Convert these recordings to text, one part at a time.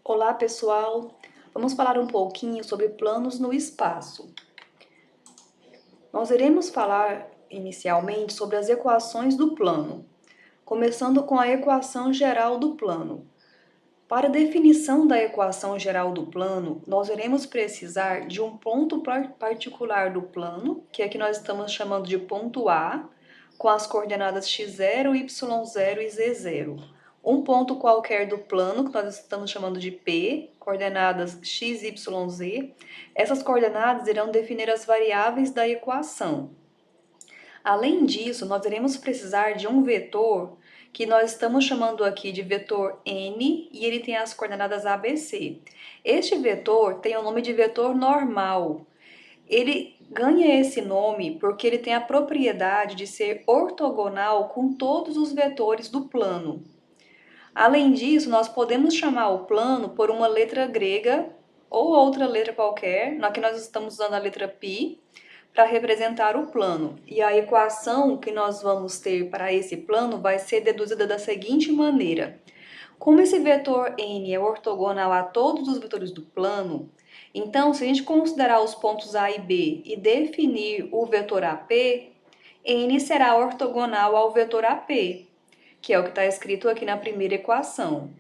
Olá, pessoal! Vamos falar um pouquinho sobre planos no espaço. Nós iremos falar inicialmente sobre as equações do plano, começando com a equação geral do plano. Para a definição da equação geral do plano, nós iremos precisar de um ponto particular do plano, que aqui nós estamos chamando de ponto A, com as coordenadas x0, y0 e z0. Um ponto qualquer do plano, que nós estamos chamando de P, coordenadas x, y, z. Essas coordenadas irão definir as variáveis da equação. Além disso, nós iremos precisar de um vetor que nós estamos chamando aqui de vetor n e ele tem as coordenadas ABC. Este vetor tem o nome de vetor normal. Ele ganha esse nome porque ele tem a propriedade de ser ortogonal com todos os vetores do plano. Além disso, nós podemos chamar o plano por uma letra grega ou outra letra qualquer. Aqui nós estamos usando a letra π para representar o plano. E a equação que nós vamos ter para esse plano vai ser deduzida da seguinte maneira. Como esse vetor n é ortogonal a todos os vetores do plano, então se a gente considerar os pontos A e B e definir o vetor AP, n será ortogonal ao vetor AP, que é o que está escrito aqui na primeira equação.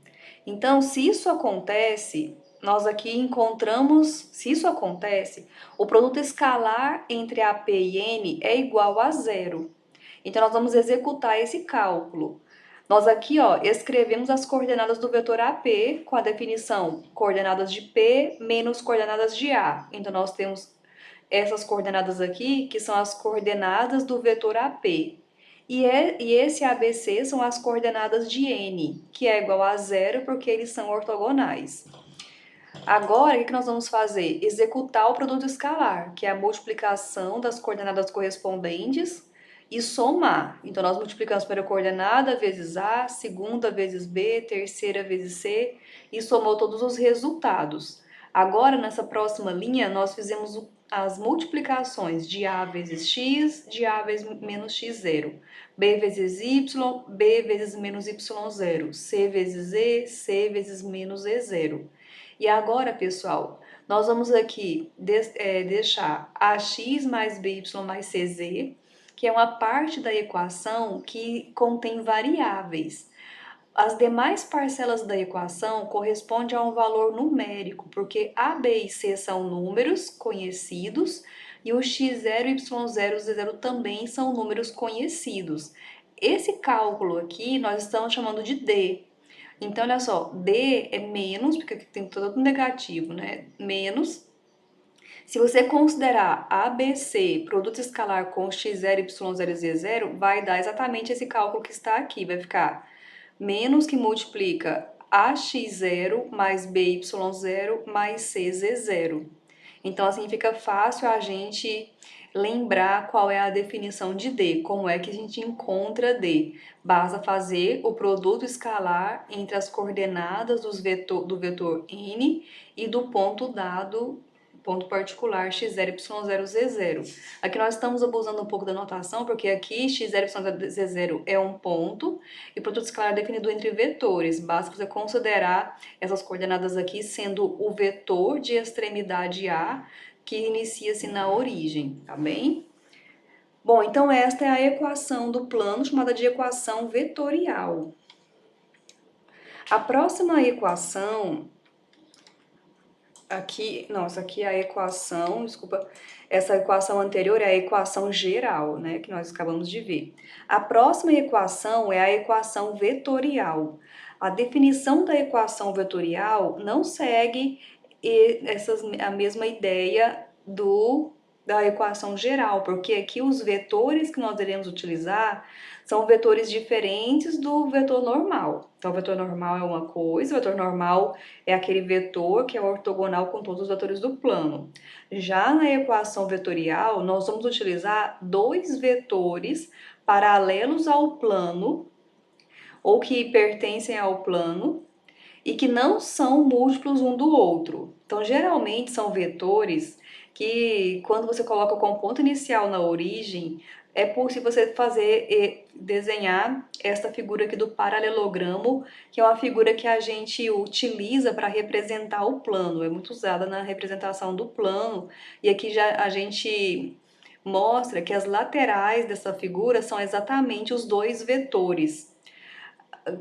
Então, se isso acontece, nós aqui encontramos, se isso acontece, o produto escalar entre AP e N é igual a zero. Então, nós vamos executar esse cálculo. Nós aqui, escrevemos as coordenadas do vetor AP com a definição coordenadas de P menos coordenadas de A. Então, nós temos essas coordenadas aqui, que são as coordenadas do vetor AP. E esse ABC são as coordenadas de N, que é igual a zero porque eles são ortogonais. Agora, o que nós vamos fazer? Executar o produto escalar, que é a multiplicação das coordenadas correspondentes e somar. Então, nós multiplicamos a primeira coordenada vezes A, segunda vezes B, terceira vezes C e somou todos os resultados. Agora, nessa próxima linha, nós fizemos as multiplicações de A vezes X, de A vezes menos X0, B vezes Y, B vezes menos Y0, C vezes E, C vezes menos E0. E agora, pessoal, nós vamos aqui deixar AX mais BY mais CZ, que é uma parte da equação que contém variáveis. As demais parcelas da equação correspondem a um valor numérico, porque A, B e C são números conhecidos e o x0, y0 e z0 também são números conhecidos. Esse cálculo aqui nós estamos chamando de D. Então, olha só, D é menos, porque aqui tem todo negativo, né? Menos. Se você considerar ABC, produto escalar com x0, y0 e z0, vai dar exatamente esse cálculo que está aqui. Vai ficar menos que multiplica AX0 mais BY0 mais CZ0. Então, assim, fica fácil a gente lembrar qual é a definição de D, como é que a gente encontra D. Basta fazer o produto escalar entre as coordenadas do vetor N e do ponto dado, ponto particular x0, y0, z0. Aqui nós estamos abusando um pouco da notação, porque aqui x0, y0, z0 é um ponto e o produto escalar é definido entre vetores. Basta você considerar essas coordenadas aqui sendo o vetor de extremidade A que inicia-se na origem, tá bem? Bom, então esta é a equação do plano, chamada de equação vetorial. A próxima equação, essa aqui é a equação, desculpa, essa equação anterior é a equação geral, né, que nós acabamos de ver. A próxima equação é a equação vetorial. A definição da equação vetorial não segue a mesma ideia da equação geral, porque aqui os vetores que nós iremos utilizar são vetores diferentes do vetor normal. Então, o vetor normal é uma coisa, o vetor normal é aquele vetor que é ortogonal com todos os vetores do plano. Já na equação vetorial, nós vamos utilizar dois vetores paralelos ao plano, ou que pertencem ao plano, e que não são múltiplos um do outro. Então, geralmente são vetores que, quando você coloca como ponto inicial na origem, é possível você desenhar esta figura aqui do paralelogramo, que é uma figura que a gente utiliza para representar o plano, é muito usada na representação do plano, e aqui já a gente mostra que as laterais dessa figura são exatamente os dois vetores.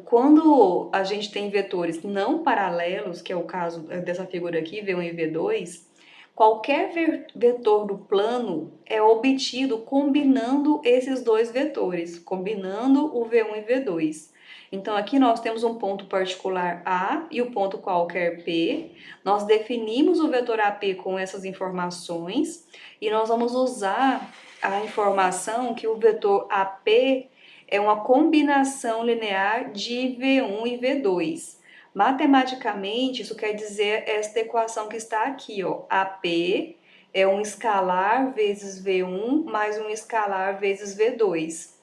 Quando a gente tem vetores não paralelos, que é o caso dessa figura aqui, V1 e V2, qualquer vetor do plano é obtido combinando esses dois vetores, combinando o V1 e V2. Então, aqui nós temos um ponto particular A e o ponto qualquer P. Nós definimos o vetor AP com essas informações e nós vamos usar a informação que o vetor AP é uma combinação linear de V1 e V2. Matematicamente, isso quer dizer esta equação que está aqui, ó. AP é um escalar vezes V1 mais um escalar vezes V2.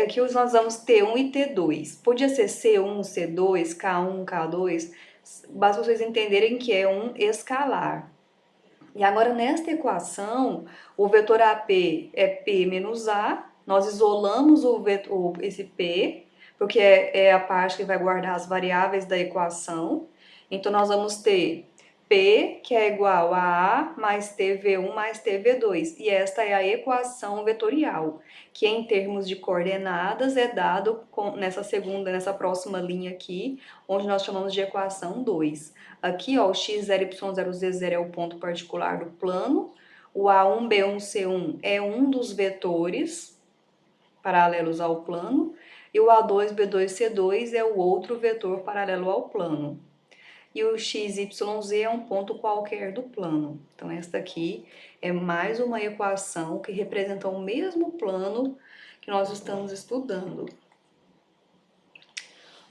Aqui nós vamos T1 e T2. Podia ser C1, C2, K1, K2, basta vocês entenderem que é um escalar. E agora, nesta equação, o vetor AP é P menos A, nós isolamos esse P, porque é a parte que vai guardar as variáveis da equação. Então, nós vamos ter P, que é igual a A mais TV1 mais TV2. E esta é a equação vetorial, que em termos de coordenadas é dado nessa próxima linha aqui, onde nós chamamos de equação 2. Aqui, ó, o x0, y0, z0 é o ponto particular do plano. O A1, B1, C1 é um dos vetores paralelos ao plano. E o A2, B2, C2 é o outro vetor paralelo ao plano. E o x, y, z é um ponto qualquer do plano. Então, esta aqui é mais uma equação que representa o mesmo plano que nós estamos estudando.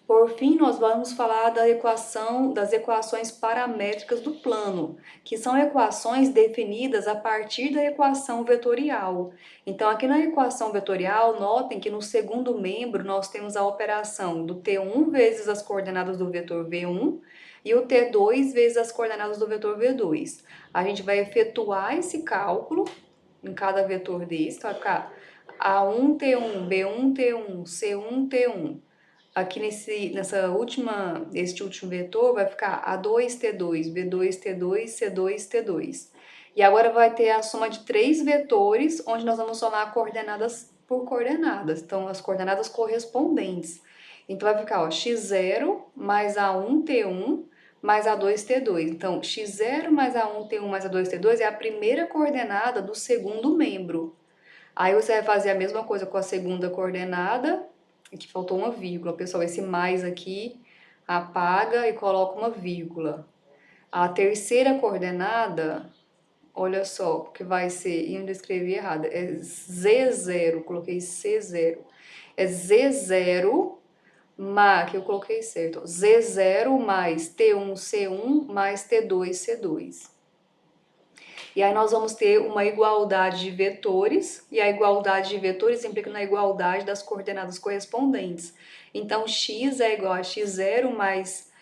Por fim, nós vamos falar das equações paramétricas do plano, que são equações definidas a partir da equação vetorial. Então, aqui na equação vetorial, notem que no segundo membro nós temos a operação do T1 vezes as coordenadas do vetor V1 e o T2 vezes as coordenadas do vetor V2. A gente vai efetuar esse cálculo em cada vetor desse, então vai ficar A1 T1, B1 T1, C1 T1. Aqui este último vetor vai ficar A2T2, B2T2, C2T2. E agora vai ter a soma de três vetores, onde nós vamos somar coordenadas por coordenadas. Então, as coordenadas correspondentes. Então, vai ficar, ó, x0 mais A1T1 mais A2T2. Então, x0 mais A1T1 mais A2T2 é a primeira coordenada do segundo membro. Aí você vai fazer a mesma coisa com a segunda coordenada. Aqui faltou uma vírgula, pessoal. Esse mais aqui apaga e coloca uma vírgula. A terceira coordenada, olha só, que vai ser, indo escrever errado, é Z0, coloquei C0. É Z0, que eu coloquei certo, Z0 mais T1C1 mais T2C2. E aí nós vamos ter uma igualdade de vetores, e a igualdade de vetores implica na igualdade das coordenadas correspondentes. Então, x é igual a x0 mais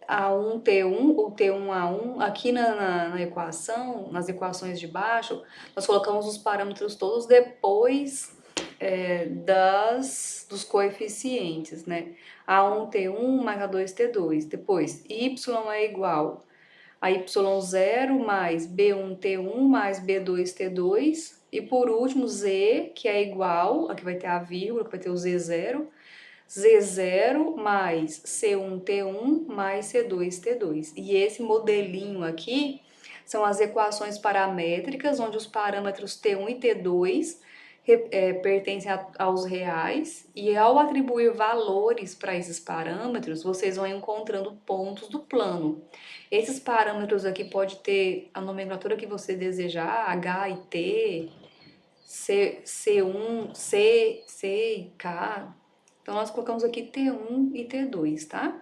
A1T1 ou T1A1. Aqui na equação, nas equações de baixo, nós colocamos os parâmetros todos depois dos coeficientes, né? A1T1 mais A2T2. Depois, y é igual a y0 mais b1t1 mais b2t2, e por último z, que é igual, aqui vai ter a vírgula, que vai ter o z0, z0 mais c1t1 mais c2t2. E esse modelinho aqui são as equações paramétricas, onde os parâmetros t1 e t2 pertencem aos reais, e ao atribuir valores para esses parâmetros, vocês vão encontrando pontos do plano. Esses parâmetros aqui pode ter a nomenclatura que você desejar, H e T, C1, C e K. Então, nós colocamos aqui T1 e T2, tá?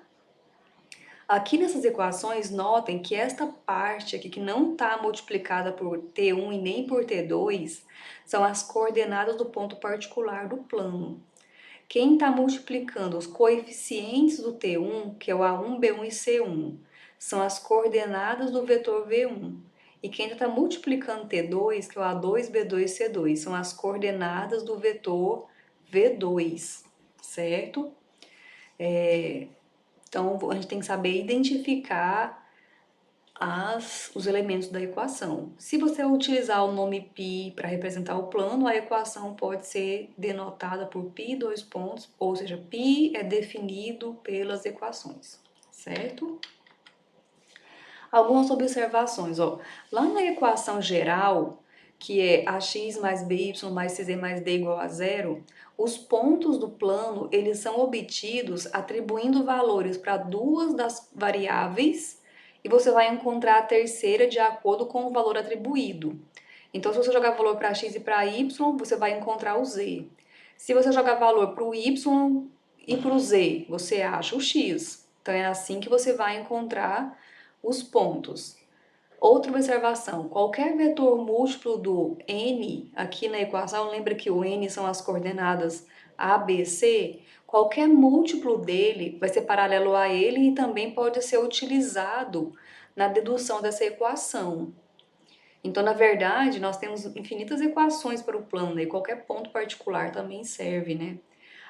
Aqui nessas equações, notem que esta parte aqui que não está multiplicada por T1 e nem por T2 são as coordenadas do ponto particular do plano. Quem está multiplicando os coeficientes do T1, que é o A1, B1 e C1, são as coordenadas do vetor V1. e que ainda está multiplicando T2, que é o A2, B2, C2. São as coordenadas do vetor V2, certo? Então, a gente tem que saber identificar os elementos da equação. Se você utilizar o nome π para representar o plano, a equação pode ser denotada por π, dois pontos, ou seja, π é definido pelas equações, certo? Algumas observações, ó. Lá na equação geral, que é ax mais by mais cz mais d igual a zero, os pontos do plano, eles são obtidos atribuindo valores para duas das variáveis e você vai encontrar a terceira de acordo com o valor atribuído. Então, se você jogar valor para x e para y, você vai encontrar o z. Se você jogar valor para o y e para o z, você acha o x. Então, é assim que você vai encontrar os pontos. Outra observação, qualquer vetor múltiplo do n, aqui na equação, lembra que o n são as coordenadas a, b, c, qualquer múltiplo dele vai ser paralelo a ele e também pode ser utilizado na dedução dessa equação. Então, na verdade, nós temos infinitas equações para o plano, e qualquer ponto particular também serve, né?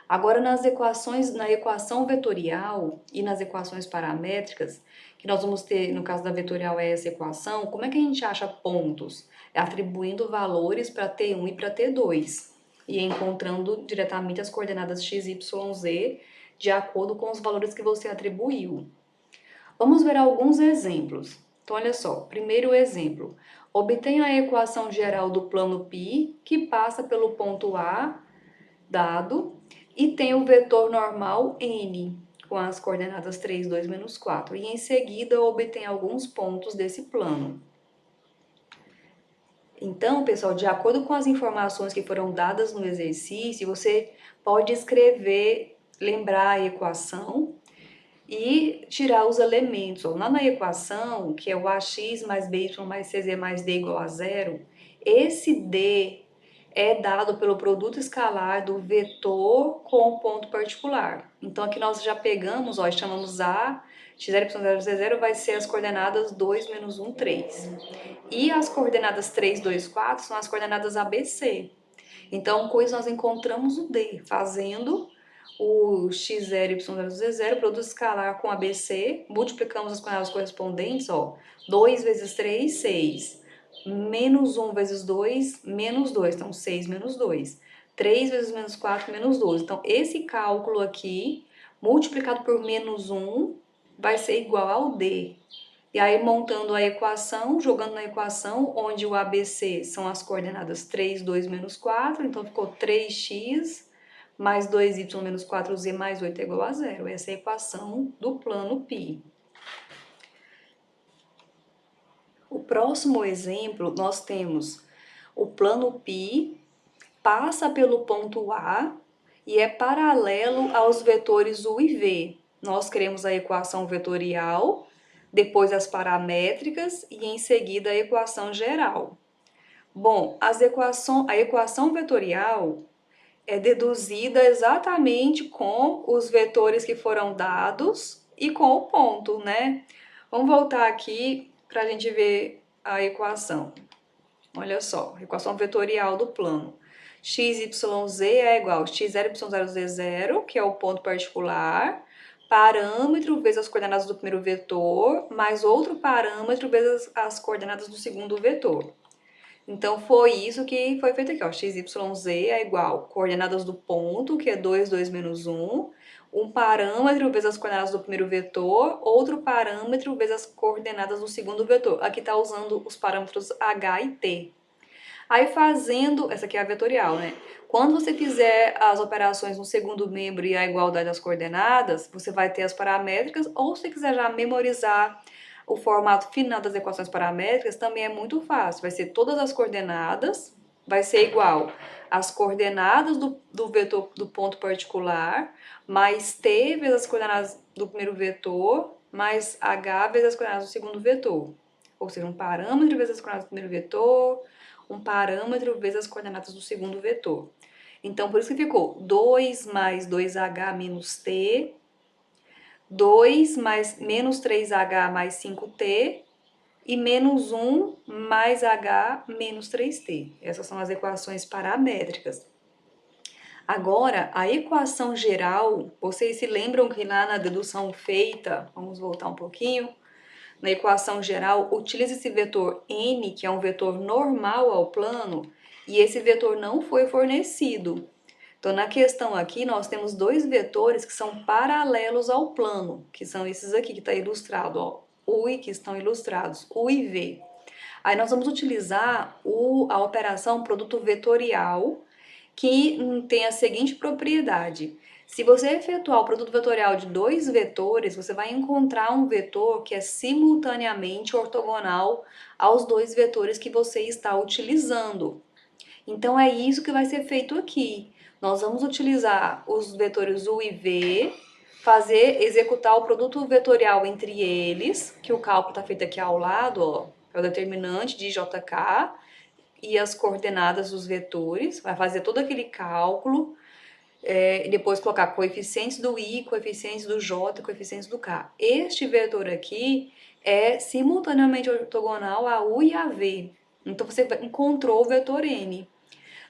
Agora, nas equações, na equação vetorial e nas equações paramétricas, que nós vamos ter, no caso da vetorial é essa equação, como é que a gente acha pontos? É atribuindo valores para T1 e para T2 e encontrando diretamente as coordenadas x, y, z de acordo com os valores que você atribuiu. Vamos ver alguns exemplos. Então, olha só, primeiro exemplo. Obtenha a equação geral do plano π, que passa pelo ponto A, dado, e tem o vetor normal n, com as coordenadas 3, 2, menos 4. E em seguida, obtém alguns pontos desse plano. Então, pessoal, de acordo com as informações que foram dadas no exercício, você pode escrever, lembrar a equação e tirar os elementos. Lá na equação, que é o ax mais by mais cz mais d igual a zero, esse d é dado pelo produto escalar do vetor com o ponto particular. Então, aqui nós já pegamos, ó, chamamos a x0, y0, z0 vai ser as coordenadas 2, menos 1, 3. E as coordenadas 3, 2, 4 são as coordenadas ABC. Então, com isso nós encontramos o D, fazendo o x0, y0, z0, produto escalar com ABC, multiplicamos as coordenadas correspondentes, ó, 2 vezes 3, 6, menos 1 vezes 2, menos 2, então 6 menos 2, 3 vezes menos 4, menos 12. Então, esse cálculo aqui, multiplicado por menos 1, vai ser igual ao D. E aí, montando a equação, jogando na equação, onde o ABC são as coordenadas 3, 2, menos 4, então ficou 3x mais 2y menos 4z mais 8 é igual a zero. Essa é a equação do plano π. O próximo exemplo, nós temos o plano π, passa pelo ponto A e é paralelo aos vetores u e v. Nós queremos a equação vetorial, depois as paramétricas e em seguida a equação geral. Bom, a equação vetorial é deduzida exatamente com os vetores que foram dados e com o ponto, né? Vamos voltar aqui para a gente ver a equação. Olha só, equação vetorial do plano. x, y, z é igual a x0, y0, z0, que é o ponto particular, parâmetro vezes as coordenadas do primeiro vetor, mais outro parâmetro vezes as coordenadas do segundo vetor. Então, foi isso que foi feito aqui, ó. x, y, z é igual coordenadas do ponto, que é 2, 2, menos 1, um parâmetro vezes as coordenadas do primeiro vetor, outro parâmetro vezes as coordenadas do segundo vetor. Aqui está usando os parâmetros h e t. Aí fazendo, essa aqui é a vetorial, né? Quando você fizer as operações no segundo membro e a igualdade das coordenadas, você vai ter as paramétricas, ou se quiser já memorizar o formato final das equações paramétricas, também é muito fácil. Vai ser todas as coordenadas, vai ser igual as coordenadas do vetor do ponto particular, mais t vezes as coordenadas do primeiro vetor, mais h vezes as coordenadas do segundo vetor. Ou seja, um parâmetro vezes as coordenadas do primeiro vetor, um parâmetro vezes as coordenadas do segundo vetor. Então, por isso que ficou 2 mais 2h menos t, 2 mais menos 3h mais 5t, e menos 1 mais h menos 3t. Essas são as equações paramétricas. Agora, a equação geral, vocês se lembram que lá na dedução feita, vamos voltar um pouquinho, na equação geral, utiliza esse vetor n, que é um vetor normal ao plano, e esse vetor não foi fornecido. Então, na questão aqui, nós temos dois vetores que são paralelos ao plano, que são esses aqui que está ilustrado, ó, U e que estão ilustrados, U e V. Aí nós vamos utilizar a operação produto vetorial, que tem a seguinte propriedade. Se você efetuar o produto vetorial de dois vetores, você vai encontrar um vetor que é simultaneamente ortogonal aos dois vetores que você está utilizando. Então é isso que vai ser feito aqui. Nós vamos utilizar os vetores U e V, executar o produto vetorial entre eles, que o cálculo está feito aqui ao lado, ó, é o determinante de JK, e as coordenadas dos vetores, vai fazer todo aquele cálculo, e depois colocar coeficientes do I, coeficientes do J, coeficientes do K. Este vetor aqui é simultaneamente ortogonal a U e a V. Então, você encontrou o vetor N.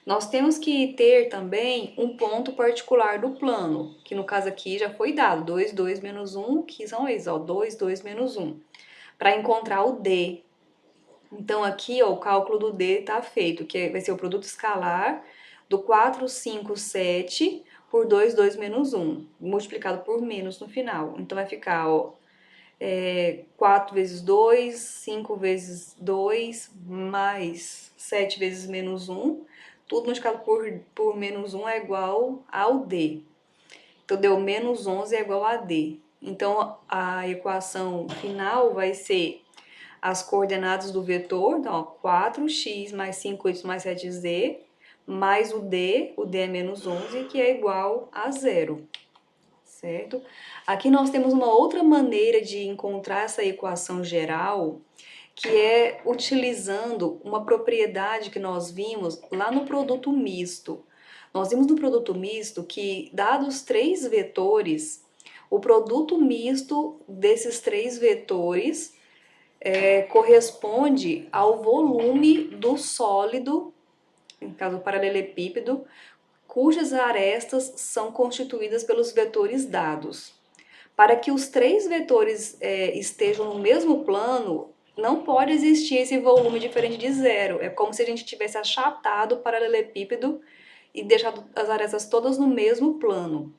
Nós temos que ter também um ponto particular do plano, que no caso aqui já foi dado, 2, 2, menos 1, que são esses, ó, 2, 2, menos 1, para encontrar o D. Então, aqui, ó, o cálculo do D está feito, que vai ser o produto escalar do 4, 5, 7 por 2, 2, menos 1, multiplicado por menos no final. Então, vai ficar, ó, 4 vezes 2, 5 vezes 2, mais 7 vezes menos 1, tudo multiplicado por menos 1 é igual ao D. Então, deu menos 11 é igual a D. Então, a equação final vai ser as coordenadas do vetor, então, ó, 4x mais 5y mais 7z, mais o D é menos 11, que é igual a 0, certo? Aqui nós temos uma outra maneira de encontrar essa equação geral, que é utilizando uma propriedade que nós vimos lá no produto misto. Nós vimos no produto misto que, dados três vetores, o produto misto desses três vetores corresponde ao volume do sólido, no caso do paralelepípedo, cujas arestas são constituídas pelos vetores dados. Para que os três vetores estejam no mesmo plano, não pode existir esse volume diferente de zero. É como se a gente tivesse achatado o paralelepípedo e deixado as arestas todas no mesmo plano.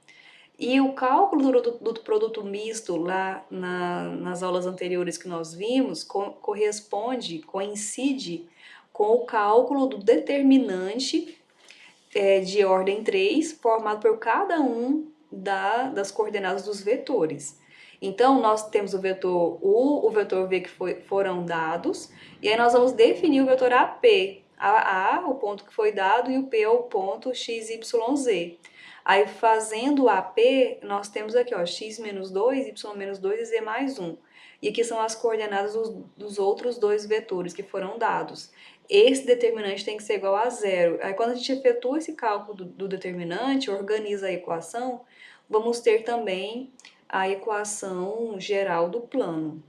E o cálculo do produto misto lá nas aulas anteriores que nós vimos coincide com o cálculo do determinante de ordem 3, formado por cada um das coordenadas dos vetores. Então, nós temos o vetor U, o vetor V que foram dados, e aí nós vamos definir o vetor AP. A, o ponto que foi dado, e o P é o ponto x, y, z. Aí, fazendo o AP, nós temos aqui, ó, x menos 2, y menos 2 e z mais 1. E aqui são as coordenadas dos outros dois vetores que foram dados. Esse determinante tem que ser igual a zero. Aí, quando a gente efetua esse cálculo do determinante, organiza a equação, vamos ter também a equação geral do plano.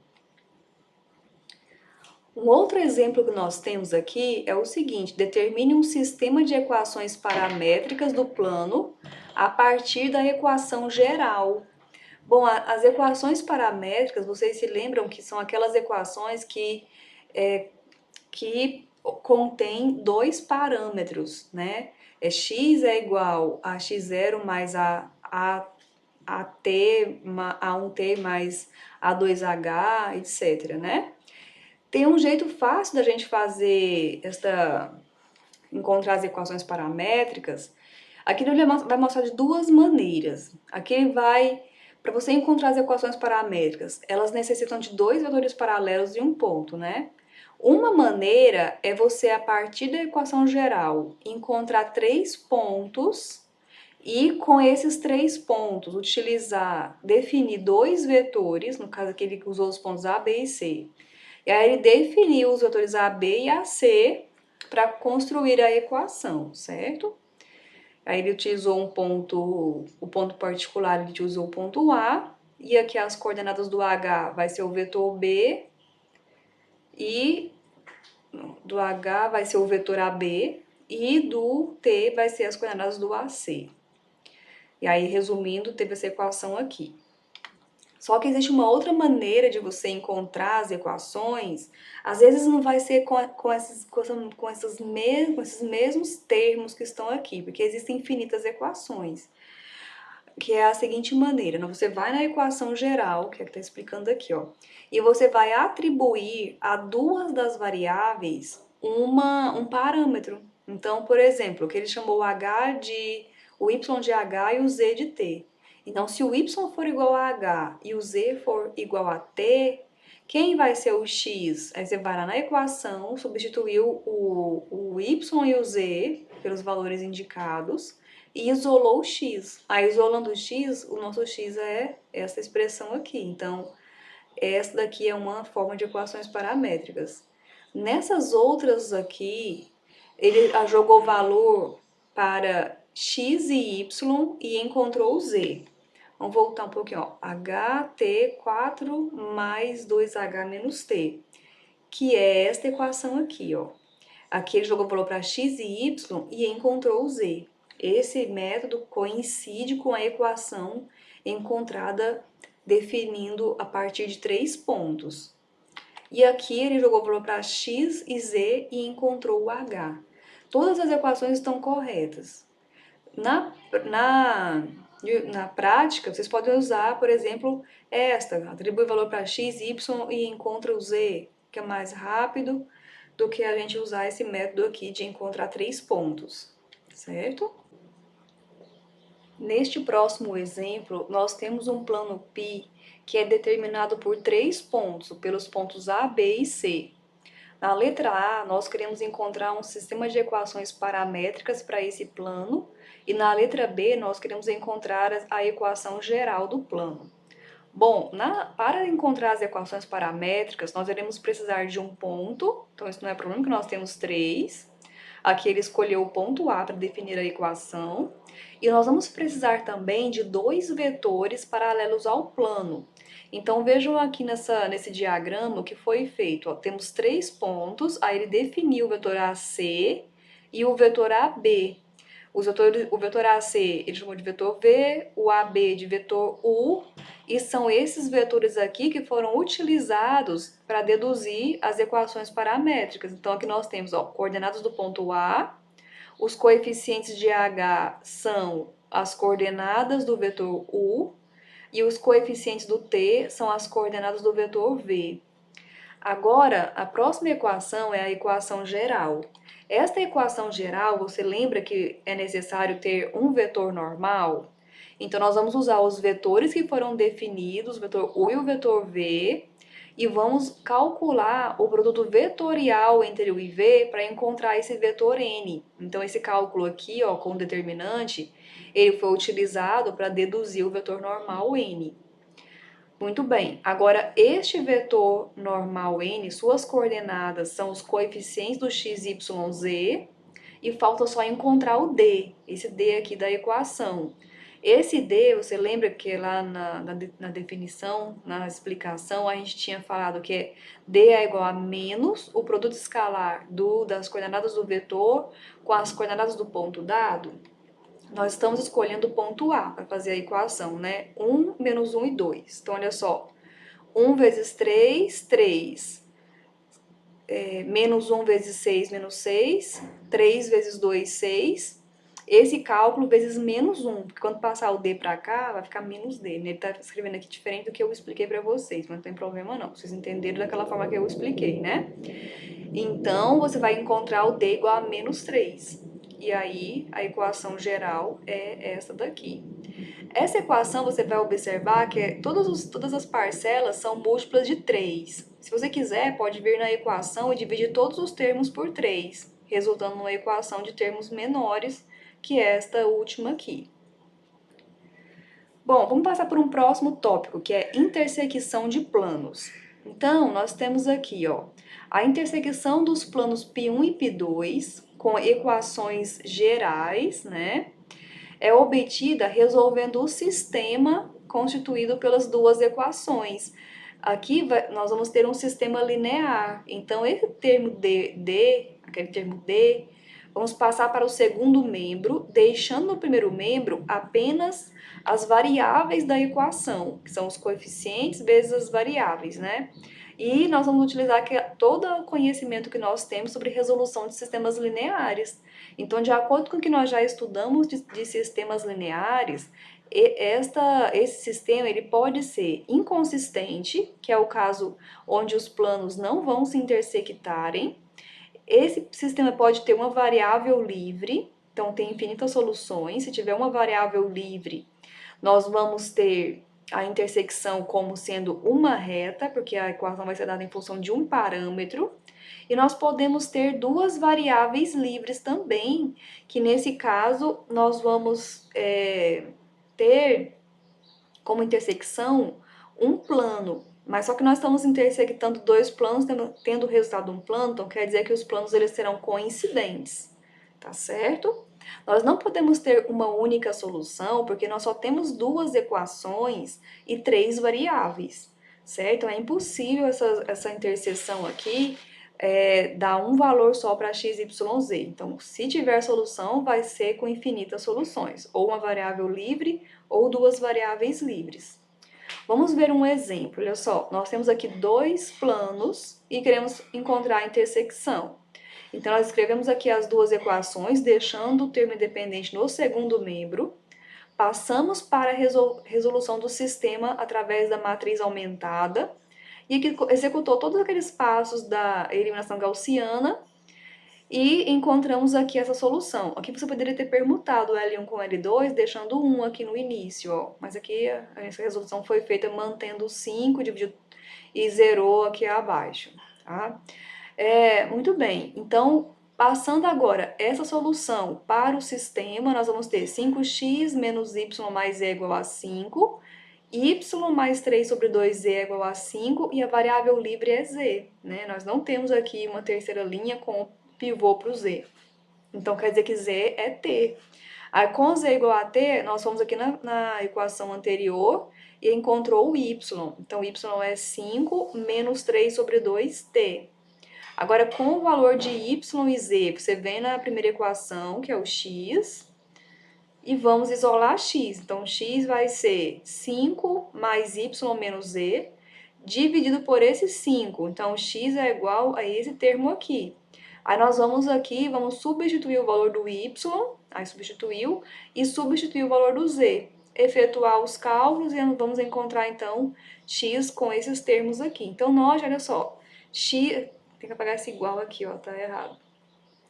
Um outro exemplo que nós temos aqui é o seguinte: determine um sistema de equações paramétricas do plano a partir da equação geral. Bom, as equações paramétricas, vocês se lembram que são aquelas equações que contém dois parâmetros, né? X é igual a x0 mais a1t mais a2h, etc, né? Tem um jeito fácil da gente fazer encontrar as equações paramétricas. Aqui ele vai mostrar de duas maneiras. Aqui ele vai, para você encontrar as equações paramétricas, elas necessitam de dois vetores paralelos e um ponto, né? Uma maneira é você, a partir da equação geral, encontrar três pontos e, com esses três pontos, definir dois vetores, no caso aqui ele usou os pontos A, B e C. E aí ele definiu os vetores A, B e AC para construir a equação, certo? Aí ele utilizou o ponto particular, ele usou o ponto A, e aqui as coordenadas do H vai ser o vetor B, e do H vai ser o vetor AB e do T vai ser as coordenadas do AC. E aí, resumindo, teve essa equação aqui. Só que existe uma outra maneira de você encontrar as equações, às vezes não vai ser com esses mesmos termos que estão aqui, porque existem infinitas equações, que é a seguinte maneira, né? Você vai na equação geral, que é que está explicando aqui, ó, e você vai atribuir a duas das variáveis um parâmetro. Então, por exemplo, que ele chamou o y de h e o z de t. Então, se o y for igual a h e o z for igual a t, quem vai ser o x? Aí você vai lá na equação, substituiu o y e o z pelos valores indicados e isolou o x. Aí, isolando o x, o nosso x é essa expressão aqui. Então, essa daqui é uma forma de equações paramétricas. Nessas outras aqui, ele jogou valor para x e y e encontrou o z. Vamos voltar um pouquinho, ó. HT4 mais 2H menos T, que é esta equação aqui, ó. Aqui ele jogou valor para x e y e encontrou o z. Esse método coincide com a equação encontrada definindo a partir de 3 pontos. E aqui ele jogou valor para x e z e encontrou o h. Todas as equações estão corretas. Na prática, vocês podem usar, por exemplo, esta. Atribui valor para x, y e encontra o z, que é mais rápido do que a gente usar esse método aqui de encontrar 3 pontos, certo? Neste próximo exemplo, nós temos um plano π que é determinado por 3 pontos, pelos pontos A, B e C. Na letra A, nós queremos encontrar um sistema de equações paramétricas para esse plano, e na letra B, nós queremos encontrar a equação geral do plano. Bom, para encontrar as equações paramétricas, nós iremos precisar de um ponto, então isso não é problema, que nós temos 3. Aqui ele escolheu o ponto A para definir a equação. E nós vamos precisar também de 2 vetores paralelos ao plano. Então vejam aqui nesse diagrama o que foi feito. Ó, temos 3 pontos, aí ele definiu o vetor AC e o vetor AB. O vetor AC ele chamou de vetor V, o AB de vetor U, e são esses vetores aqui que foram utilizados para deduzir as equações paramétricas. Então aqui nós temos, ó, coordenadas do ponto A, os coeficientes de H são as coordenadas do vetor U, e os coeficientes do T são as coordenadas do vetor V. Agora, a próxima equação é a equação geral. Esta equação geral, você lembra que é necessário ter um vetor normal? Então, nós vamos usar os vetores que foram definidos, o vetor U e o vetor V, e vamos calcular o produto vetorial entre U e V para encontrar esse vetor N. Então, esse cálculo aqui, ó, com o determinante, ele foi utilizado para deduzir o vetor normal N. Muito bem, agora este vetor normal N, suas coordenadas são os coeficientes do x, y, z, e falta só encontrar o D, esse D aqui da equação. Esse D, você lembra que lá na definição, na explicação, a gente tinha falado que D é igual a menos o produto escalar das coordenadas do vetor com as coordenadas do ponto dado? Nós estamos escolhendo o ponto A para fazer a equação, né? 1 menos 1 e 2. Então, olha só. 1 vezes 3, 3. Menos 1 vezes 6, menos 6. 3 vezes 2, 6. Esse cálculo vezes menos 1. Porque quando passar o D para cá, vai ficar menos D. Ele está escrevendo aqui diferente do que eu expliquei para vocês. Mas não tem problema não. Vocês entenderam daquela forma que eu expliquei, né? Então, você vai encontrar o D igual a menos 3. E aí, a equação geral é essa daqui. Essa equação, você vai observar que todas as parcelas são múltiplas de 3. Se você quiser, pode vir na equação e dividir todos os termos por 3, resultando numa equação de termos menores que esta última aqui. Bom, vamos passar por um próximo tópico, que é intersecção de planos. Então, nós temos aqui, ó, a intersecção dos planos π1 e π2 com equações gerais, né? É obtida resolvendo o sistema constituído pelas duas equações. Aqui nós vamos ter um sistema linear. Então, esse termo aquele termo D, vamos passar para o segundo membro, deixando no primeiro membro apenas as variáveis da equação, que são os coeficientes vezes as variáveis, né? E nós vamos utilizar todo o conhecimento que nós temos sobre resolução de sistemas lineares. Então, de acordo com o que nós já estudamos de sistemas lineares, esse sistema ele pode ser inconsistente, que é o caso onde os planos não vão se intersectarem. Esse sistema pode ter uma variável livre, então tem infinitas soluções. Se tiver uma variável livre, nós vamos ter a intersecção como sendo uma reta, porque a equação vai ser dada em função de um parâmetro. E nós podemos ter duas variáveis livres também, que nesse caso nós vamos ter como intersecção um plano. Mas só que nós estamos intersectando dois planos, tendo o resultado de um plano, então quer dizer que os planos eles serão coincidentes, tá certo? Nós não podemos ter uma única solução, porque nós só temos duas equações e três variáveis, certo? Então é impossível essa interseção aqui dar um valor só para x, y, z. Então, se tiver solução, vai ser com infinitas soluções, ou uma variável livre ou duas variáveis livres. Vamos ver um exemplo, olha só, nós temos aqui dois planos e queremos encontrar a intersecção. Então, nós escrevemos aqui as duas equações, deixando o termo independente no segundo membro. Passamos para a resolução do sistema através da matriz aumentada. E aqui executou todos aqueles passos da eliminação gaussiana e encontramos aqui essa solução. Aqui você poderia ter permutado L1 com L2, deixando 1 aqui no início, ó. Mas aqui essa resolução foi feita mantendo 5 dividido e zerou aqui abaixo, tá? Muito bem, então, passando agora essa solução para o sistema, nós vamos ter 5x menos y mais z é igual a 5, y mais 3 sobre 2z é igual a 5 e a variável livre é z, né? Nós não temos aqui uma terceira linha com pivô para o z. Então, quer dizer que z é t. Aí, com z igual a t, nós fomos aqui na equação anterior e encontrou o y. Então, y é 5 menos 3 sobre 2t. Agora, com o valor de y e z, você vem na primeira equação, que é o x, e vamos isolar x. Então, x vai ser 5 mais y menos z, dividido por esse 5. Então, x é igual a esse termo aqui. Aí, nós vamos aqui, vamos substituir o valor do y, aí substituiu, e substituir o valor do z. Efetuar os cálculos e vamos encontrar, então, x com esses termos aqui. Então, nós, olha só, x... Tem que apagar esse igual aqui, ó, tá errado.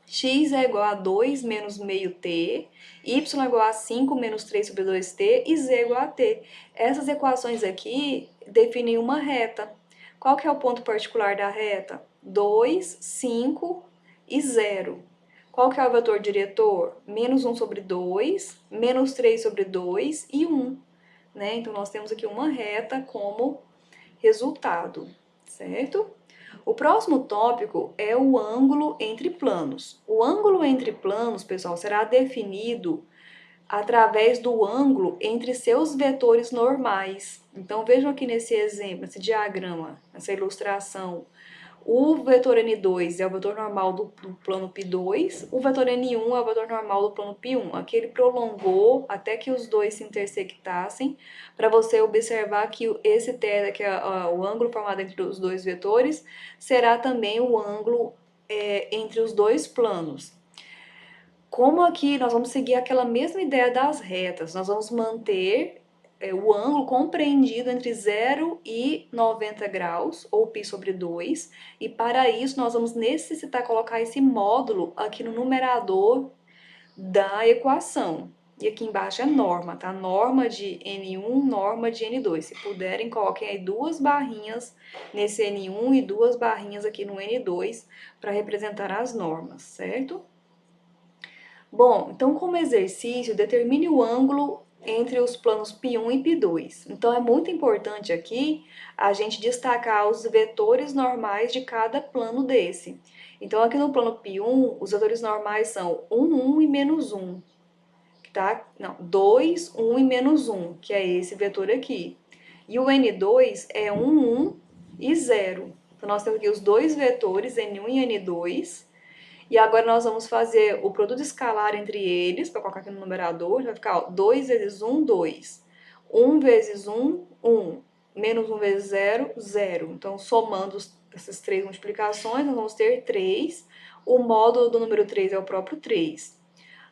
X é igual a 2 menos meio t, y é igual a 5 menos 3 sobre 2t e z é igual a t. Essas equações aqui definem uma reta. Qual que é o ponto particular da reta? 2, 5 e 0. Qual que é o vetor diretor? Menos 1 sobre 2, menos 3 sobre 2 e 1. Né? Então, nós temos aqui uma reta como resultado, certo? O próximo tópico é o ângulo entre planos. O ângulo entre planos, pessoal, será definido através do ângulo entre seus vetores normais. Então, vejam aqui nesse exemplo, nesse diagrama, nessa ilustração, o vetor N2 é o vetor normal do plano Π2, o vetor N1 é o vetor normal do plano Π1. Aqui ele prolongou até que os dois se intersectassem, para você observar que esse θ, que é o ângulo formado entre os dois vetores, será também o ângulo entre os dois planos. Como aqui nós vamos seguir aquela mesma ideia das retas, nós vamos manter o ângulo compreendido entre 0 e 90 graus, ou π sobre 2, e para isso nós vamos necessitar colocar esse módulo aqui no numerador da equação. E aqui embaixo é norma, tá? Norma de N1, norma de N2. Se puderem, coloquem aí duas barrinhas nesse N1 e duas barrinhas aqui no N2 para representar as normas, certo? Bom, então como exercício, determine o ângulo entre os planos Π1 e Π2. Então, é muito importante aqui a gente destacar os vetores normais de cada plano desse. Então, aqui no plano Π1, os vetores normais são 1, 1 e menos 1. Tá? Não, 2, 1 e menos 1, que é esse vetor aqui. E o N2 é 1, 1 e 0. Então, nós temos aqui os dois vetores, N1 e N2. E agora nós vamos fazer o produto escalar entre eles, para colocar aqui no numerador, vai ficar ó, 2 vezes 1, 2. 1 vezes 1, 1. Menos 1 vezes 0, 0. Então, somando essas três multiplicações, nós vamos ter 3. O módulo do número 3 é o próprio 3.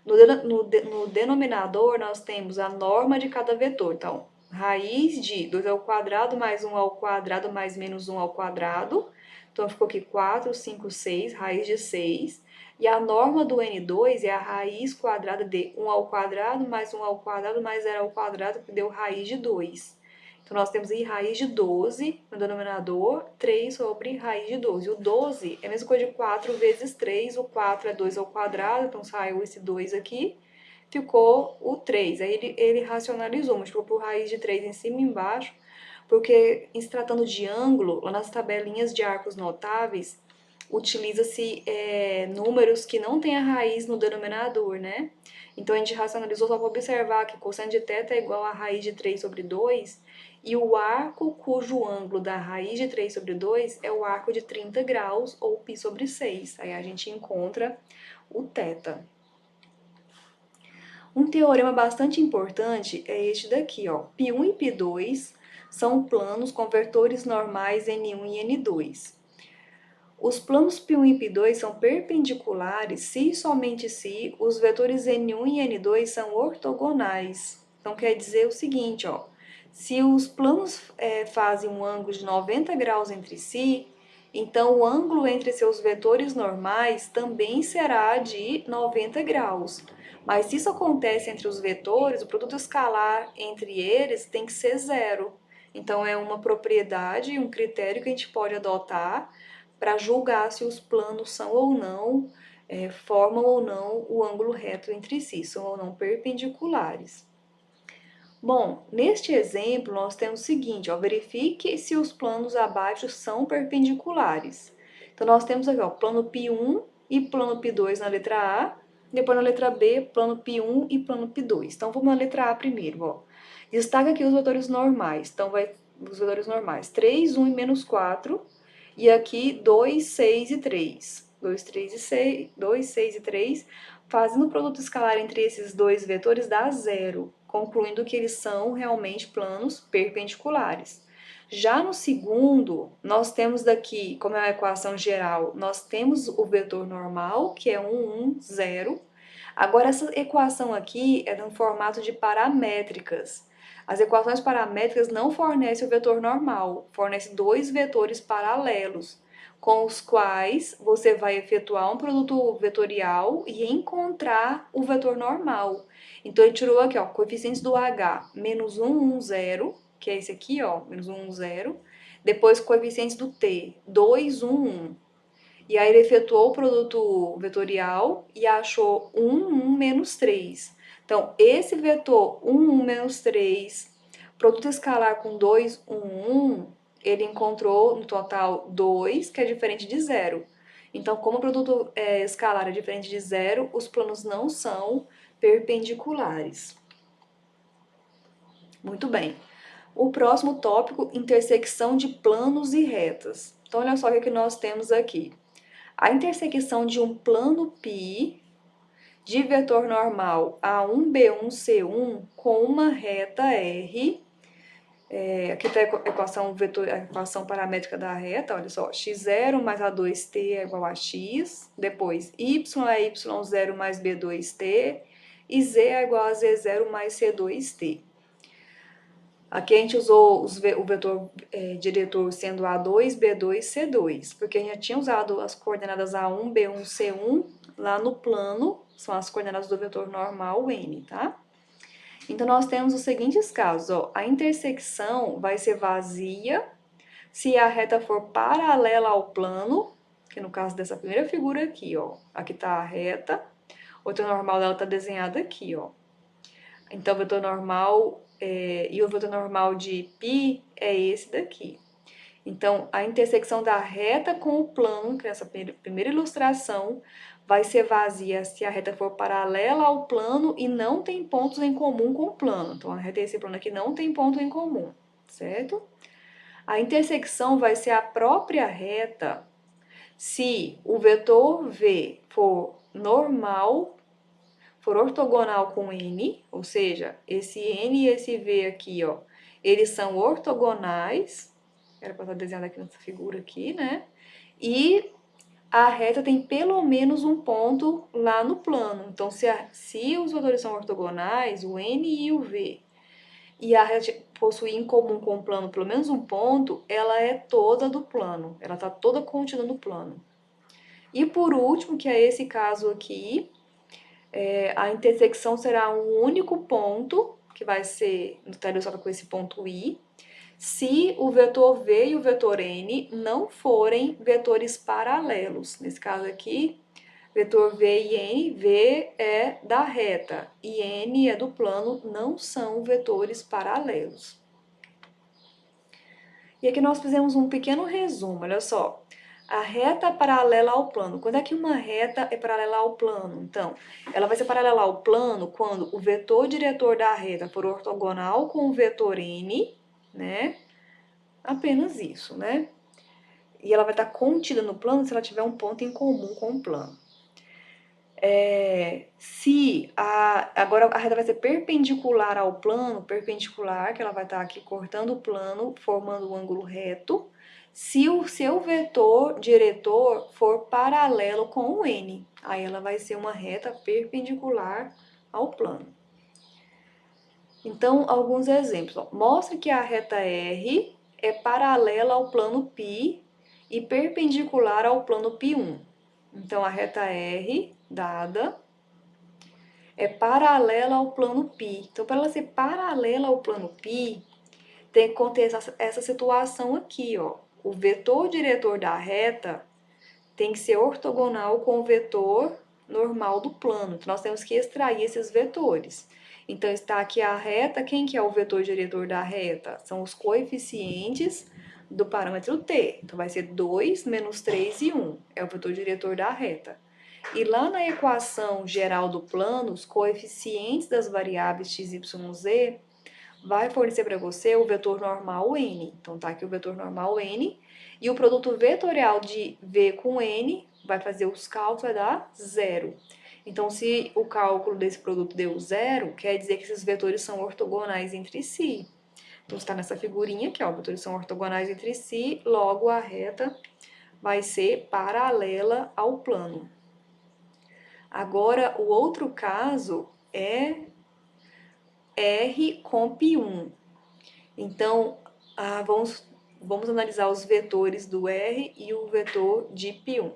No denominador, nós temos a norma de cada vetor. Então, raiz de 2 ao quadrado mais 1 ao quadrado mais menos 1 ao quadrado. Então, ficou aqui 4, 5, 6, raiz de 6. E a norma do N2 é a raiz quadrada de 1 ao quadrado mais 1 ao quadrado mais 0 ao quadrado, que deu raiz de 2. Então, nós temos aí raiz de 12 no denominador, 3 sobre raiz de 12. O 12 é a mesma coisa de 4 vezes 3, o 4 é 2 ao quadrado, então saiu esse 2 aqui, ficou o 3. Aí ele racionalizou, multiplicou por raiz de 3 em cima e embaixo, porque em se tratando de ângulo, lá nas tabelinhas de arcos notáveis, utiliza-se números que não têm a raiz no denominador, né? Então, a gente racionalizou só para observar que cosseno de θ é igual a raiz de 3 sobre 2, e o arco cujo ângulo da raiz de 3 sobre 2 é o arco de 30 graus, ou π sobre 6. Aí a gente encontra o θ. Um teorema bastante importante é este daqui, ó. π1 e π2 são planos com vetores normais N1 e N2. Os planos π1 e π2 são perpendiculares se e somente se os vetores N1 e N2 são ortogonais. Então, quer dizer o seguinte, ó, se os planos fazem um ângulo de 90 graus entre si, então o ângulo entre seus vetores normais também será de 90 graus. Mas se isso acontece entre os vetores, o produto escalar entre eles tem que ser zero. Então, é uma propriedade, um critério que a gente pode adotar para julgar se os planos são ou não, formam ou não o ângulo reto entre si, são ou não perpendiculares. Bom, neste exemplo nós temos o seguinte, ó, verifique se os planos abaixo são perpendiculares. Então nós temos aqui, ó, plano π1 e plano π2 na letra A, depois na letra B, plano π1 e plano π2. Então vamos na letra A primeiro, ó. Destaca aqui os vetores normais. Então os vetores normais, 3, 1 e menos 4. E aqui 2, 6 e 3. 2, 3 e 6, 2, 6 e 3. Fazendo o produto escalar entre esses dois vetores dá zero, concluindo que eles são realmente planos perpendiculares. Já no segundo, nós temos daqui, como é uma equação geral, nós temos o vetor normal, que é 1, 1, 0. Agora, essa equação aqui é no formato de paramétricas. As equações paramétricas não fornecem o vetor normal, fornecem dois vetores paralelos, com os quais você vai efetuar um produto vetorial e encontrar o vetor normal. Então, ele tirou aqui, ó, coeficientes do H, menos 1, 1, 0, que é esse aqui, ó, menos 1, 1, 0. Depois, coeficientes do T, 2, 1, 1. E aí, ele efetuou o produto vetorial e achou 1, 1, menos 3. Então, esse vetor 1, 1, menos 3, produto escalar com 2, 1, 1, ele encontrou no total 2, que é diferente de 0. Então, como o produto escalar é diferente de 0, os planos não são perpendiculares. Muito bem. O próximo tópico, intersecção de planos e retas. Então, olha só o que nós temos aqui. A intersecção de um plano π de vetor normal A1, B1, C1 com uma reta R. Aqui está a equação paramétrica da reta, olha só, x0 mais A2t é igual a x, depois y é y0 mais B2t, e z é igual a z0 mais C2t. Aqui a gente usou o vetor diretor sendo A2, B2, C2, porque a gente já tinha usado as coordenadas A1, B1, C1 lá no plano, são as coordenadas do vetor normal N, tá? Então, nós temos os seguintes casos, ó, a intersecção vai ser vazia se a reta for paralela ao plano, que no caso dessa primeira figura aqui, ó, aqui tá a reta, o vetor normal dela tá desenhado aqui, ó. Então, o vetor normal e o vetor normal de π é esse daqui. Então, a intersecção da reta com o plano, que é essa primeira ilustração, vai ser vazia se a reta for paralela ao plano e não tem pontos em comum com o plano. Então, a reta e esse plano aqui não tem ponto em comum. certo? A intersecção vai ser a própria reta se o vetor V for normal, for ortogonal com N, ou seja, esse N e esse V aqui, ó, eles são ortogonais, era para estar desenhado aqui nessa figura aqui, né? E a reta tem pelo menos um ponto lá no plano. Então, se os vetores são ortogonais, o N e o V, e a reta possui em comum com o plano pelo menos um ponto, ela é toda do plano, ela está toda contida no plano. E por último, que é esse caso aqui, a intersecção será um único ponto, que vai ser notarializado com esse ponto I, se o vetor V e o vetor N não forem vetores paralelos. Nesse caso aqui, vetor V e N, V é da reta e N é do plano, não são vetores paralelos. E aqui nós fizemos um pequeno resumo, olha só. A reta paralela ao plano. Quando é que uma reta é paralela ao plano? Então, ela vai ser paralela ao plano quando o vetor diretor da reta for ortogonal com o vetor N, né? Apenas isso, né? E ela vai estar contida no plano se ela tiver um ponto em comum com o plano. Agora a reta vai ser perpendicular ao plano, perpendicular, que ela vai estar aqui cortando o plano, formando um ângulo reto, se o seu vetor diretor for paralelo com o N. Aí ela vai ser uma reta perpendicular ao plano. Então, alguns exemplos. Ó. Mostra que a reta R é paralela ao plano π e perpendicular ao plano π1. Então, a reta R, dada, é paralela ao plano π. Então, para ela ser paralela ao plano π, tem que conter essa situação aqui, ó. O vetor diretor da reta tem que ser ortogonal com o vetor normal do plano. Então, nós temos que extrair esses vetores. Então, está aqui a reta. Quem que é o vetor diretor da reta? São os coeficientes do parâmetro t. Então, vai ser 2, menos 3 e 1. É o vetor diretor da reta. E lá na equação geral do plano, os coeficientes das variáveis x, y, z vai fornecer para você o vetor normal n. Então, tá aqui o vetor normal n. E o produto vetorial de v com n vai fazer os cálculos, vai dar 0. Então, se o cálculo desse produto deu 0, quer dizer que esses vetores são ortogonais entre si. Então, está nessa figurinha aqui, ó, os vetores são ortogonais entre si, logo a reta vai ser paralela ao plano. Agora, o outro caso é R com π1. Então, vamos analisar os vetores do R e o vetor de π1.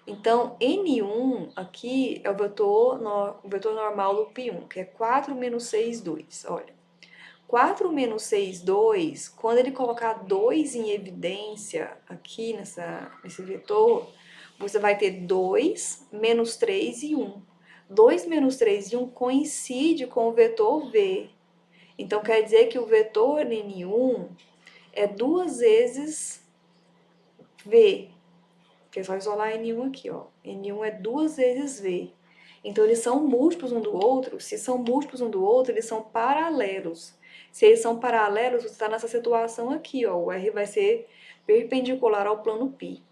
Então, N1 aqui é o vetor normal do π1, que é 4 menos 6, 2. Olha, 4 menos 6, 2, quando ele colocar 2 em evidência aqui nesse vetor, você vai ter 2, menos 3 e 1. 2 menos 3 e 1 coincide com o vetor V. Então, quer dizer que o vetor N1 é 2 vezes V. Que é só isolar N1 aqui, ó. N1 é 2 vezes V. Então, eles são múltiplos um do outro. Se são múltiplos um do outro, eles são paralelos. Se eles são paralelos, você está nessa situação aqui, ó. O R vai ser perpendicular ao plano π.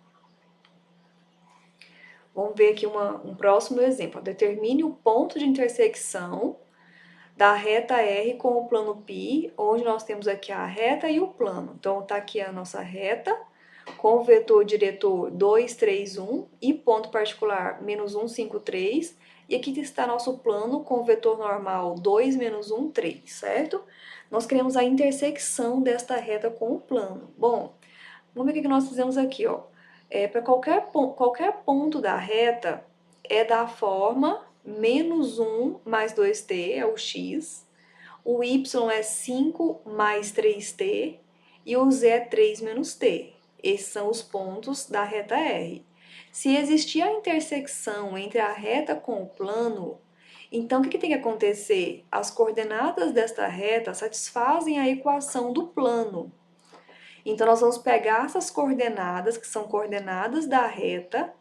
Vamos ver aqui um próximo exemplo. Determine o ponto de intersecção da reta R com o plano π, onde nós temos aqui a reta e o plano. Então, tá aqui a nossa reta, com o vetor diretor 2, 3, 1 e ponto particular menos 1, 5, 3. E aqui está nosso plano com o vetor normal 2, menos 1, 3, certo? Nós queremos a intersecção desta reta com o plano. Bom, vamos ver o que nós fizemos aqui, ó. Para qualquer ponto da reta é da forma menos 1 mais 2t, é o x. O y é 5 mais 3t e o z é 3 menos t. Esses são os pontos da reta R. Se existir a intersecção entre a reta com o plano, então o que tem que acontecer? As coordenadas desta reta satisfazem a equação do plano. Então, nós vamos pegar essas coordenadas, que são coordenadas da reta,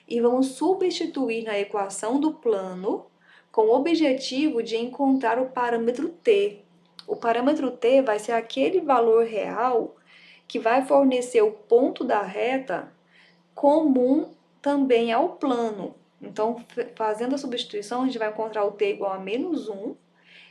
e vamos substituir na equação do plano com o objetivo de encontrar o parâmetro t. O parâmetro t vai ser aquele valor real que vai fornecer o ponto da reta comum também ao plano. Então, fazendo a substituição, a gente vai encontrar o t igual a menos 1.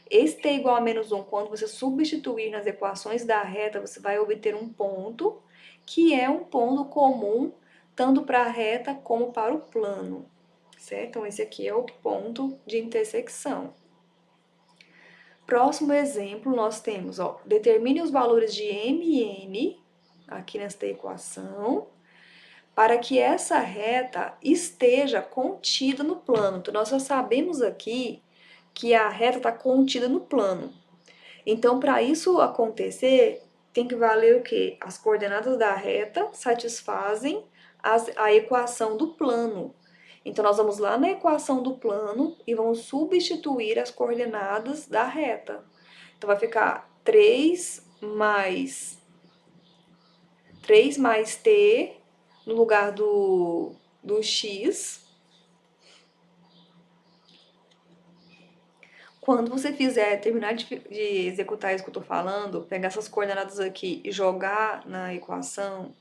Esse t igual a menos 1, quando você substituir nas equações da reta, você vai obter um ponto, que é um ponto comum, tanto para a reta como para o plano, certo? Então, esse aqui é o ponto de intersecção. Próximo exemplo, nós temos, determine os valores de m e n, aqui nesta equação, para que essa reta esteja contida no plano. Então, nós já sabemos aqui que a reta está contida no plano. Então, para isso acontecer, tem que valer o quê? As coordenadas da reta satisfazem a equação do plano. Então, nós vamos lá na equação do plano e vamos substituir as coordenadas da reta. Então, vai ficar 3 mais t no lugar do x. Quando você terminar de executar isso que eu estou falando, pegar essas coordenadas aqui e jogar na equação,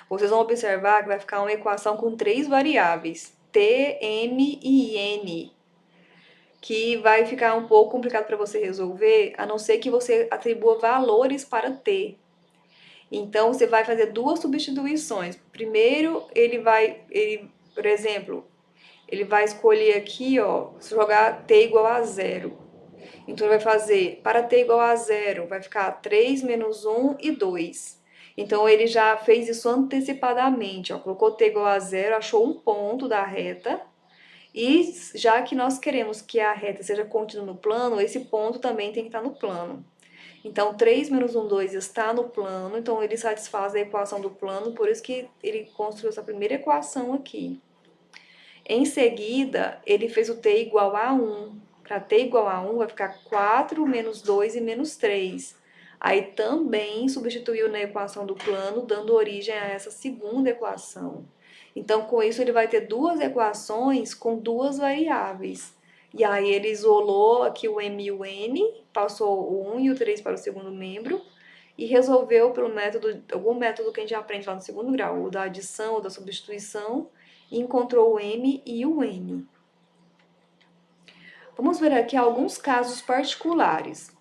vocês vão observar que vai ficar uma equação com 3 variáveis, t, m e n, que vai ficar um pouco complicado para você resolver, a não ser que você atribua valores para t. Então, você vai fazer duas substituições. Primeiro, por exemplo, ele vai escolher aqui, jogar t igual a 0. Então, ele vai fazer, para t igual a 0, vai ficar 3 menos 1 e 2. Então, ele já fez isso antecipadamente, colocou t igual a 0, achou um ponto da reta. E já que nós queremos que a reta seja contida no plano, esse ponto também tem que estar no plano. Então, 3 menos 1, 2 está no plano, então ele satisfaz a equação do plano, por isso que ele construiu essa primeira equação aqui. Em seguida, ele fez o t igual a 1. Para t igual a 1, vai ficar 4 menos 2 e menos 3. Aí também substituiu na equação do plano, dando origem a essa segunda equação. Então, com isso, ele vai ter duas equações com duas variáveis. E aí ele isolou aqui o m e o n, passou o 1 e o 3 para o segundo membro, e resolveu pelo algum método que a gente aprende lá no segundo grau, o da adição ou da substituição, e encontrou o m e o n. Vamos ver aqui alguns casos particulares.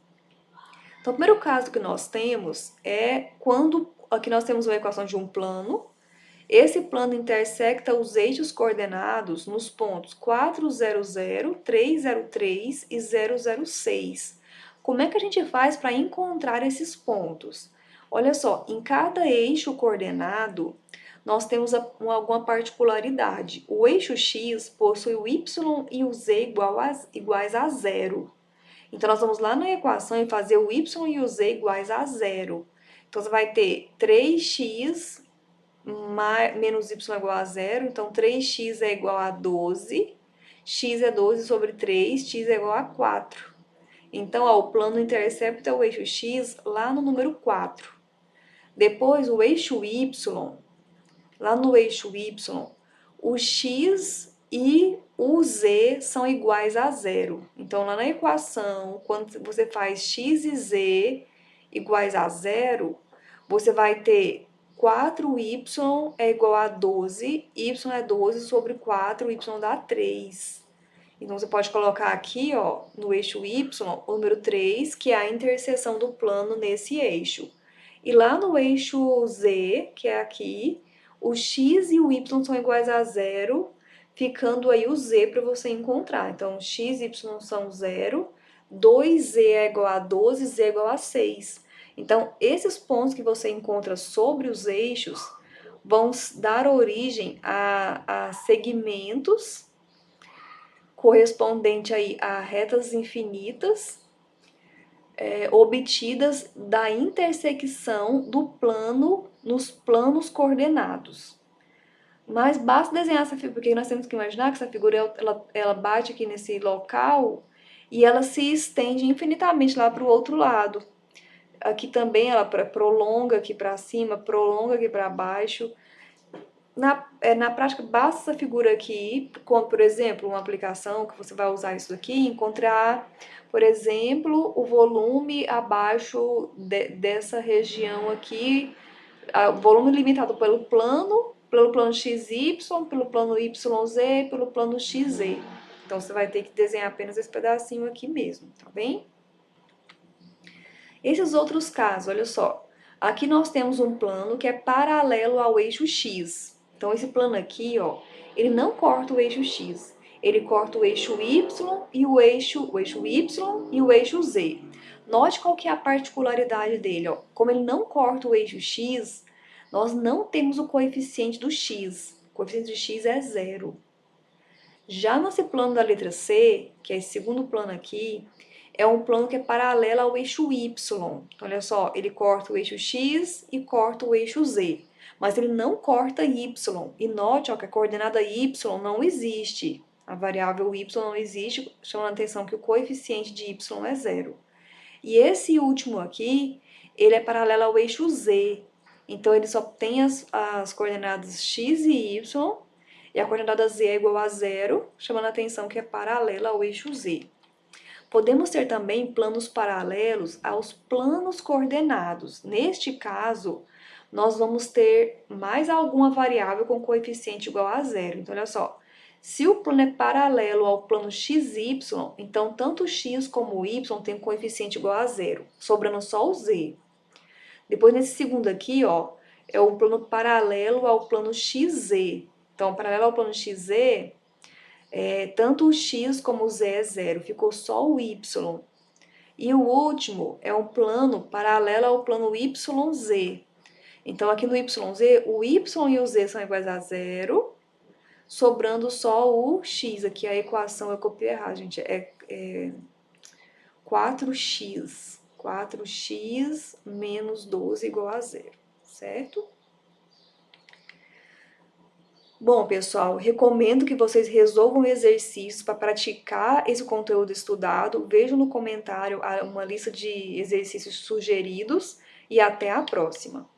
Então, o primeiro caso que nós temos é quando aqui nós temos uma equação de um plano. Esse plano intersecta os eixos coordenados nos pontos 400, 303 e 006. Como é que a gente faz para encontrar esses pontos? Olha só, em cada eixo coordenado, nós temos alguma particularidade. O eixo x possui o y e o z iguais a 0. Então, nós vamos lá na equação e fazer o y e o z iguais a 0. Então, você vai ter 3x menos y igual a 0, então 3x é igual a 12, x é 12 sobre 3, x é igual a 4. Então, o plano intercepta o eixo x lá no número 4. Depois, o eixo y, lá no eixo y, o x e o z são iguais a 0. Então, lá na equação, quando você faz x e z iguais a 0, você vai ter 4y é igual a 12, y é 12 sobre 4, y dá 3. Então, você pode colocar aqui, no eixo y, o número 3, que é a interseção do plano nesse eixo. E lá no eixo z, que é aqui, o x e o y são iguais a 0, ficando aí o z para você encontrar. Então, x e y são 0, 2z é igual a 12, z é igual a 6. Então, esses pontos que você encontra sobre os eixos vão dar origem a segmentos correspondente aí a retas infinitas obtidas da intersecção do plano nos planos coordenados. Mas basta desenhar essa figura, porque nós temos que imaginar que essa figura ela bate aqui nesse local e ela se estende infinitamente lá para o outro lado. Aqui também ela prolonga aqui para cima, prolonga aqui para baixo. Na prática, basta essa figura aqui, como, por exemplo, uma aplicação que você vai usar isso aqui, encontrar, por exemplo, o volume abaixo dessa região aqui, o volume limitado pelo plano XY, pelo plano YZ, pelo plano XZ. Então, você vai ter que desenhar apenas esse pedacinho aqui mesmo, tá bem? Esses outros casos, olha só. Aqui nós temos um plano que é paralelo ao eixo X. Então, esse plano aqui, ó, ele não corta o eixo X. Ele corta o eixo Y e o eixo Y e o eixo Z. Note qual que é a particularidade dele, ó. Como ele não corta o eixo X, nós não temos o coeficiente do X. O coeficiente de X é zero. Já nesse plano da letra C, que é esse segundo plano aqui, é um plano que é paralelo ao eixo Y. Então, olha só, ele corta o eixo X e corta o eixo Z. Mas ele não corta Y. E note, ó, que a coordenada Y não existe. A variável Y não existe, chamando a atenção que o coeficiente de Y é zero. E esse último aqui, ele é paralelo ao eixo Z. Então, ele só tem as coordenadas X e Y, e a coordenada Z é igual a zero, chamando a atenção que é paralela ao eixo Z. Podemos ter também planos paralelos aos planos coordenados. Neste caso, nós vamos ter mais alguma variável com coeficiente igual a zero. Então, olha só, se o plano é paralelo ao plano XY, então tanto o x como o y tem um coeficiente igual a zero, sobrando só o z. Depois, nesse segundo aqui, ó, é o plano paralelo ao plano XZ. Então, paralelo ao plano XZ, tanto o x como o z é zero, ficou só o y. E o último é um plano paralelo ao plano YZ. Então, aqui no YZ, o y e o z são iguais a zero, sobrando só o x. Aqui a equação eu copiei errado, gente. É 4x. 4x menos 12 igual a zero, certo? Bom, pessoal, recomendo que vocês resolvam exercícios para praticar esse conteúdo estudado. Vejam no comentário uma lista de exercícios sugeridos e até a próxima.